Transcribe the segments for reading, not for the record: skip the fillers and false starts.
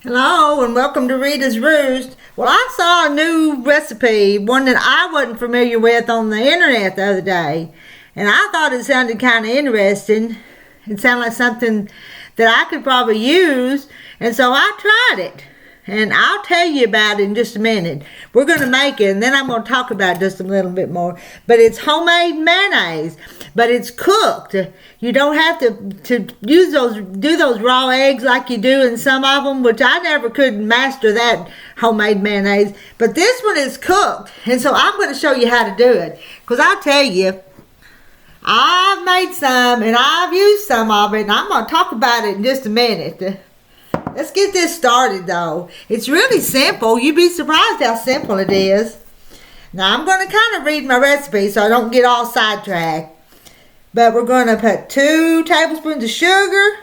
Hello and welcome to Rita's Roost. Well, I saw a new recipe, one that I wasn't familiar with on the internet the other day. And I thought it sounded kind of interesting. It sounded like something that I could probably use. And so I tried it. And I'll tell you about it in just a minute. We're going to make it and then I'm going to talk about it just a little bit more. But it's homemade mayonnaise. But it's cooked. You don't have to do those raw eggs like you do in some of them, which I never could master that homemade mayonnaise. But this one is cooked. And so I'm going to show you how to do it. Because I'll tell you, I've made some and I've used some of it. And I'm going to talk about it in just a minute. Let's get this started though. It's really simple. You'd be surprised how simple it is. Now I'm going to kind of read my recipe so I don't get all sidetracked. But we're going to put 2 tablespoons of sugar,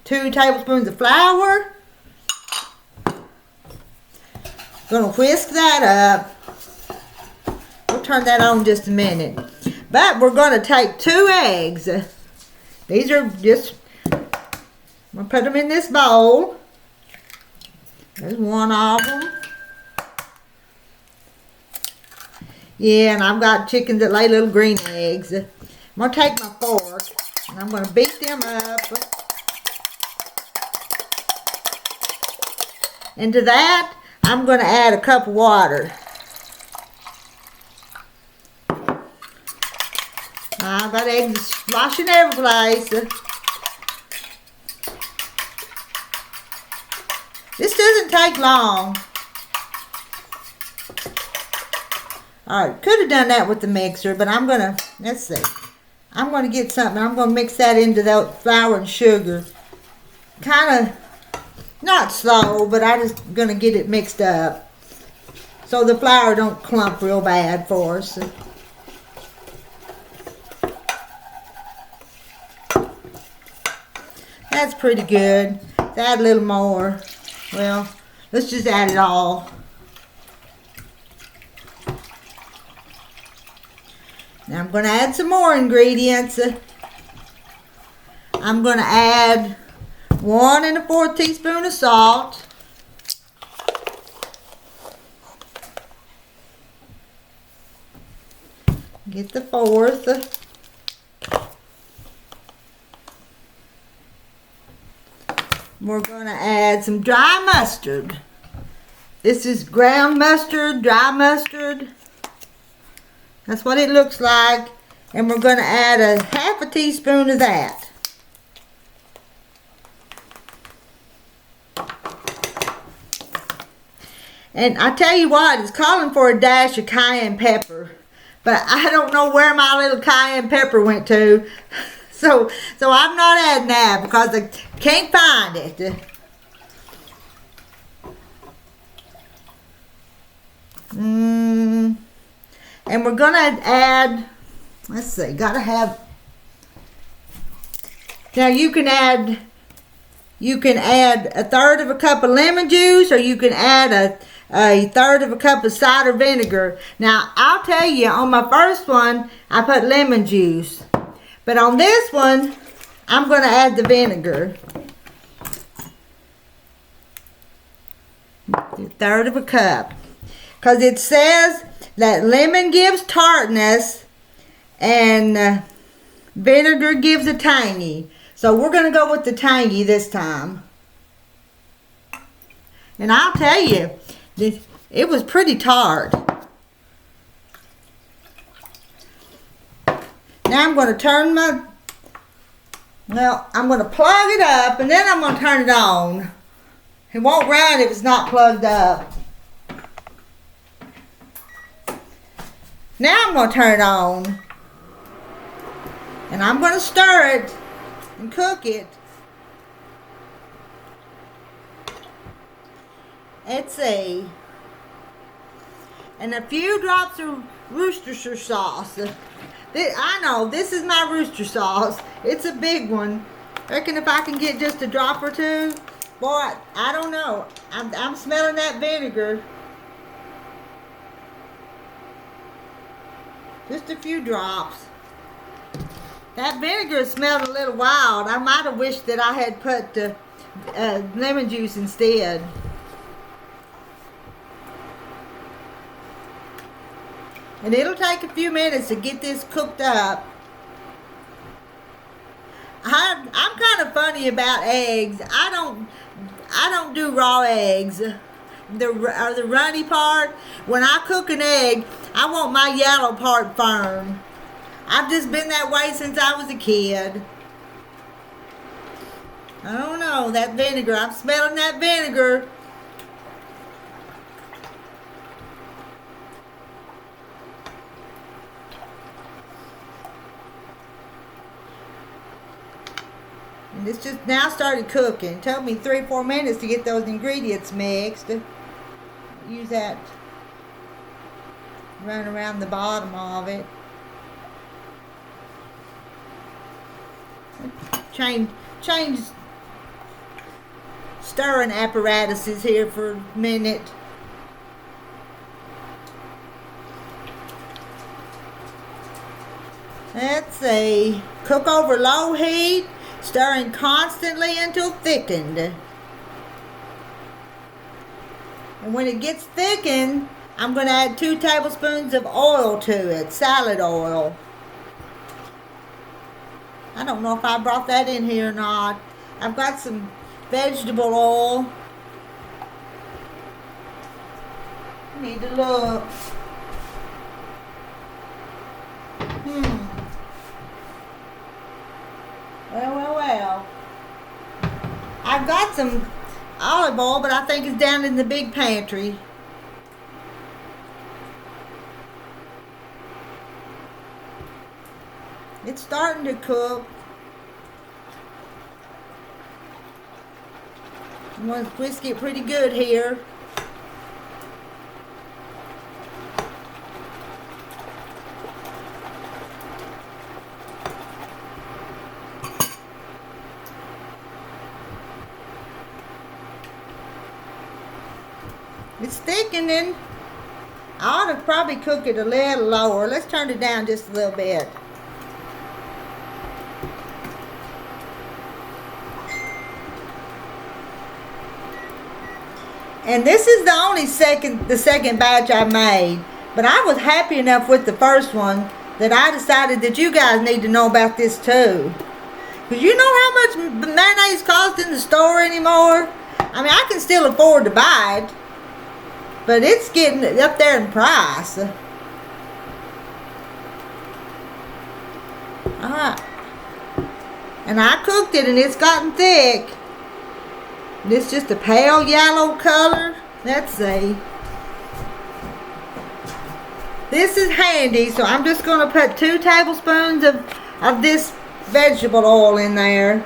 2 tablespoons of flour. Going to whisk that up. We'll turn that on in just a minute. But we're going to take 2 eggs. These are just, I'm going to put them in this bowl. There's one of them. Yeah, and I've got chickens that lay little green eggs. I'm going to take my fork and I'm going to beat them up. And to that, I'm going to add a cup of water. I've got eggs sloshing every place. This doesn't take long. Alright, could have done that with the mixer, but I'm going to, let's see. I'm going to get something. I'm going to mix that into the flour and sugar. Kind of, not slow, but I'm just going to get it mixed up. So the flour don't clump real bad for us. That's pretty good. Let's add a little more. Well, let's just add it all. Now I'm going to add some more ingredients. I'm going to add 1 1/4 teaspoon of salt. Get the 1/4. We're going to add some dry mustard. This is ground mustard, dry mustard. That's what it looks like. And we're going to add a 1/2 teaspoon of that. And I tell you what, it's calling for a dash of cayenne pepper. But I don't know where my little cayenne pepper went to. So I'm not adding that because I can't find it. And we're going to add, let's see, got to have, now you can add 1/3 cup of lemon juice, or you can add a 1/3 cup of cider vinegar. Now, I'll tell you, on my first one, I put lemon juice. But on this one, I'm going to add the vinegar. 1/3 cup. Because it says that lemon gives tartness and vinegar gives a tangy. So we're going to go with the tangy this time. And I'll tell you, it was pretty tart. Now I'm going to turn I'm going to plug it up and then I'm going to turn it on. It won't run if it's not plugged up. Now I'm going to turn it on. And I'm going to stir it and cook it. Let's see. And a few drops of Worcestershire sauce. I know, this is my Worcestershire sauce. It's a big one. Reckon if I can get just a drop or two. Boy, I don't know. I'm smelling that vinegar. Just a few drops. That vinegar smelled a little wild. I might have wished that I had put lemon juice instead. And it'll take a few minutes to get this cooked up. I'm kind of funny about eggs. I don't do raw eggs. The runny part. When I cook an egg, I want my yellow part firm. I've just been that way since I was a kid. I don't know, that vinegar. I'm smelling that vinegar. And it's just now started cooking. It took me 3 or 4 minutes to get those ingredients mixed. Use that, run around the bottom of it. Change stirring apparatuses here for a minute. Let's see. Cook over low heat, stirring constantly until thickened. And when it gets thickened, I'm going to add 2 tablespoons of oil to it, salad oil. I don't know if I brought that in here or not. I've got some vegetable oil. I need to look. Well. I've got some olive oil, but I think it's down in the big pantry. It's starting to cook. I'm going to whisk it pretty good here. It's thickening. I ought to probably cook it a little lower. Let's turn it down just a little bit. And this is the second batch I made. But I was happy enough with the first one that I decided that you guys need to know about this too. Because you know how much mayonnaise costs in the store anymore? I mean, I can still afford to buy it, but it's getting up there in price. Alright. And I cooked it and it's gotten thick. And it's just a pale yellow color. Let's see. This is handy, so I'm just going to put 2 tablespoons of this vegetable oil in there.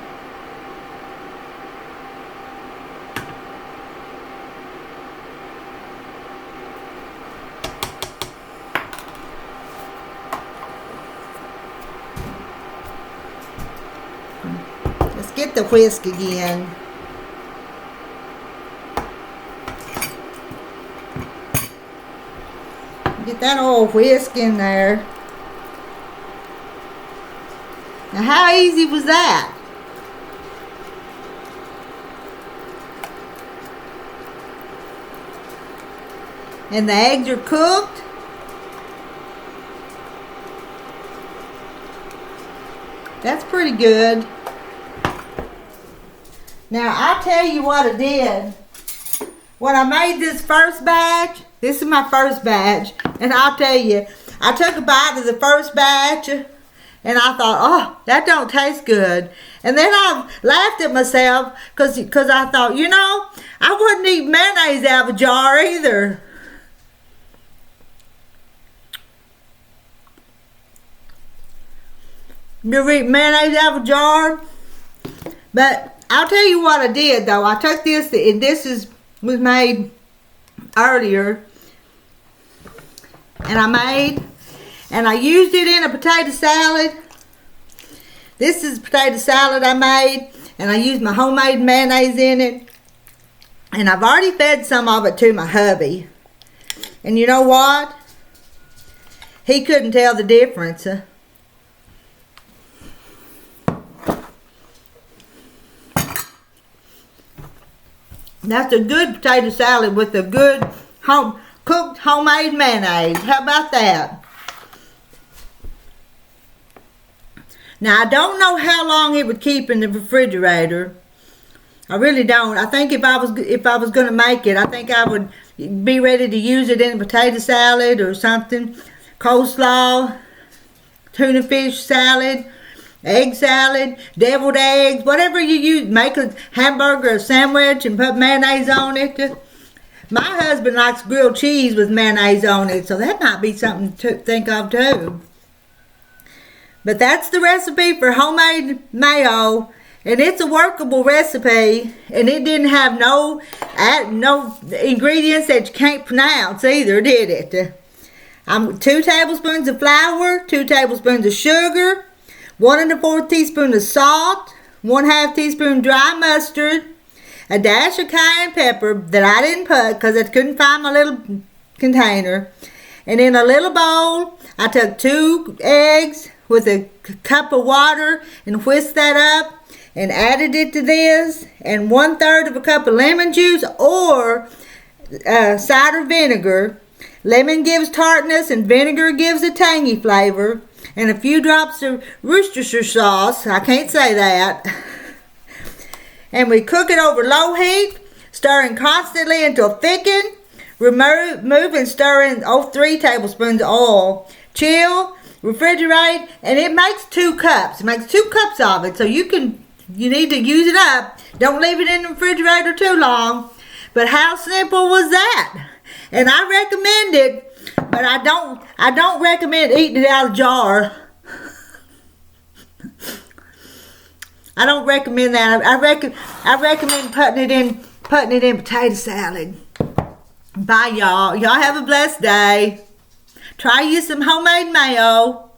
Let's get the whisk again. Get that old whisk in there. Now how easy was that? And the eggs are cooked. That's pretty good. Now I'll tell you what I did. When I made this first batch, this is my first batch, and I'll tell you, I took a bite of the first batch, and I thought, oh, that don't taste good. And then I laughed at myself, because I thought, you know, I wouldn't eat mayonnaise out of a jar either. You ever eat mayonnaise out of a jar? But I'll tell you what I did, though. I took this, and this was made earlier, and I used it in a potato salad. This is potato salad I made, and I used my homemade mayonnaise in it, and I've already fed some of it to my hubby, and you know what, he couldn't tell the difference. That's a good potato salad with a good cooked homemade mayonnaise. How about that? Now, I don't know how long it would keep in the refrigerator. I really don't. I think if I was going to make it, I think I would be ready to use it in a potato salad or something. Coleslaw, tuna fish salad, egg salad, deviled eggs, whatever you use. Make a hamburger or sandwich and put mayonnaise on it. My husband likes grilled cheese with mayonnaise on it, so that might be something to think of too. But that's the recipe for homemade mayo, and it's a workable recipe, and it didn't have no ingredients that you can't pronounce either, did it? 2 tablespoons of flour, 2 tablespoons of sugar, 1 1/4 teaspoon of salt, 1/2 teaspoon dry mustard, a dash of cayenne pepper that I didn't put because I couldn't find my little container. And in a little bowl, I took 2 eggs with a cup of water and whisked that up and added it to this, and 1/3 of a cup of lemon juice or cider vinegar. Lemon gives tartness and vinegar gives a tangy flavor, and a few drops of Worcestershire sauce. I can't say that. And we cook it over low heat, stirring constantly until thickened. Remove and stir in 3 tablespoons of oil. Chill, refrigerate, and it makes 2 cups. It makes 2 cups of it, so you need to use it up. Don't leave it in the refrigerator too long. But how simple was that? And I recommend it, but I don't recommend eating it out of a jar. I don't recommend that. I recommend putting it in potato salad. Bye, y'all. Y'all have a blessed day. Try you some homemade mayo.